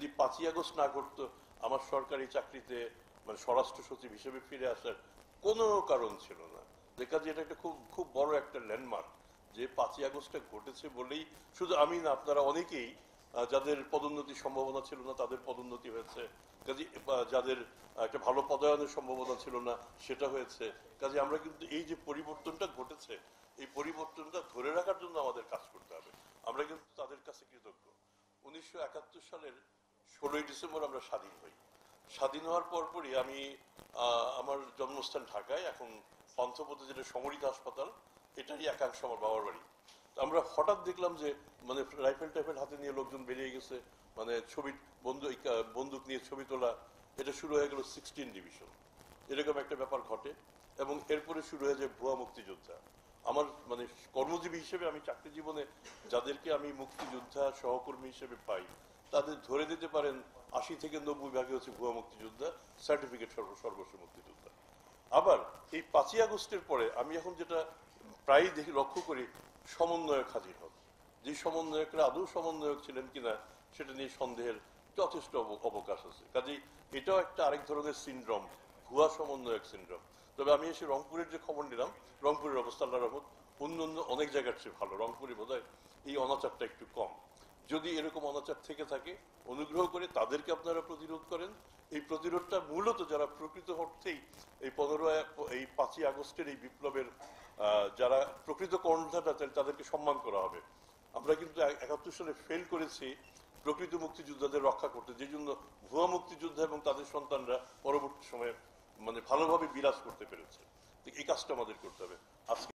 যদি 5ই আগস্ট না ঘটতো আমার সরকারি চাকরিতে মানে স্বরাষ্ট্র সচিব হিসেবে ফিরে আসার কোনো কারণ ছিল না। দেখা যায় এটা একটা খুব খুব বড় একটা ল্যান্ডমার্ক যে 5ই আগস্টটা ঘটেছে বলেই শুধু আমি না, আপনারা অনেকেই যাদের পদোন্নতির সম্ভাবনা ছিল না তাদের পদোন্নতি হয়েছে, কাজে যাদের একটা ভালো পদায়নের সম্ভাবনা ছিল না সেটা হয়েছে। কাজে আমরা কিন্তু এই যে পরিবর্তনটা ঘটেছে এই পরিবর্তনটা ধরে রাখার জন্য আমাদের কাজ করতে হবে। আমরা কিন্তু তাদের কাছে কৃতজ্ঞ। 1971 সালের 16ই ডিসেম্বর আমরা স্বাধীন হই। স্বাধীন হওয়ার পরপরই আমি আমার জন্মস্থান ঢাকায়, এখন পান্থপথে যেটা সমরিত হাসপাতাল এটারই একাংশ আমার বাবার বাড়ি। আমরা হঠাৎ দেখলাম যে মানে রাইফেল টাইফেল হাতে নিয়ে লোকজন বেরিয়ে গেছে, মানে ছবি বন্দুক নিয়ে ছবি তোলা। এটা শুরু হয়ে গেল 16 ডিভিশন, এরকম একটা ব্যাপার ঘটে। এবং এরপরে শুরু হয়ে যায় ভুয়া মুক্তিযোদ্ধা। আমার মানে কর্মজীবী হিসেবে আমি চাকরি জীবনে যাদেরকে আমি মুক্তিযোদ্ধা সহকর্মী হিসেবে পাই তাদের ধরে দিতে পারেন 80 থেকে 90 ভাগে হচ্ছে ভুয়া মুক্তিযোদ্ধা, সার্টিফিকেট সর্বস্ব মুক্তিযোদ্ধা। আবার এই 5ই আগস্টের পরে আমি এখন যেটা প্রায়ই দেখি লক্ষ্য করি, সমন্বয়ক হাজির হন। যে সমন্বয়করা আদৌ সমন্বয়ক ছিলেন কিনা সেটা নিয়ে সন্দেহের যথেষ্ট অবকাশ আছে। কাজেই এটাও একটা আরেক ধরনের সিনড্রোম, ভুয়া সমন্বয়ক সিনড্রোম। তবে আমি এসে রংপুরের যে খবর নিলাম, রংপুরের অবস্থা আল্লাহর রহমত অন্য অনেক জায়গার চেয়ে ভালো। রংপুরে বোধহয় এই অনাচারটা একটু কম। যদি এরকম অনাচার থেকে থাকে অনুগ্রহ করে তাদেরকে আপনারা প্রতিরোধ করেন। এই প্রতিরোধটা মূলত যারা প্রকৃত অর্থেই এই 5ই আগস্টের এই বিপ্লবের যারা প্রকৃত কর্ণধারটা তাদেরকে সম্মান করা হবে। আমরা কিন্তু 71 সালে ফেল করেছি প্রকৃত মুক্তিযোদ্ধাদের রক্ষা করতে, যে জন্য ভুয়া মুক্তিযোদ্ধা এবং তাদের সন্তানরা পরবর্তী সময়ে মানে ভালোভাবে বিরাজ করতে পেরেছে। এই কাজটা আমাদের করতে হবে। আজকে